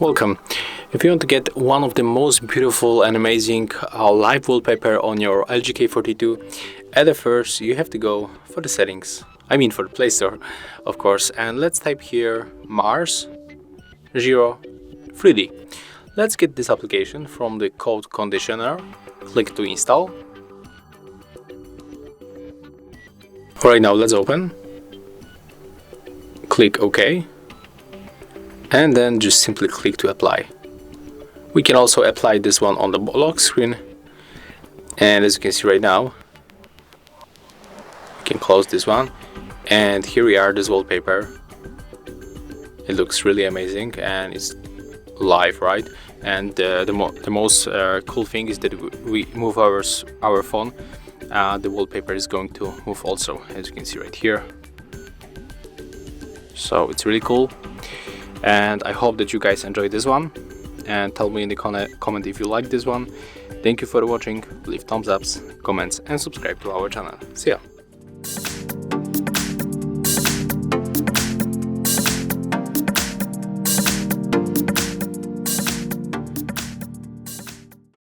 Welcome. If you want to get one of the most beautiful and amazing live wallpaper on your LG K42, at the first you have to go for the settings. I mean for the Play Store, of course. And let's type here Mars Gyro 3D. Let's get this application from the code conditioner. Click to install. Right now let's open. Click OK. And then just simply click to apply. We can also apply this one on the lock screen, and as you can see right now, we can close this one, and here we are, this wallpaper. It looks really amazing and it's live, right? And the most cool thing is that we move our phone, the wallpaper is going to move also, as you can see right here. So it's really cool. And I hope that you guys enjoyed this one, and tell me in the comment if you like this one. Thank you for watching. Leave thumbs ups, comments and subscribe to our channel. See ya.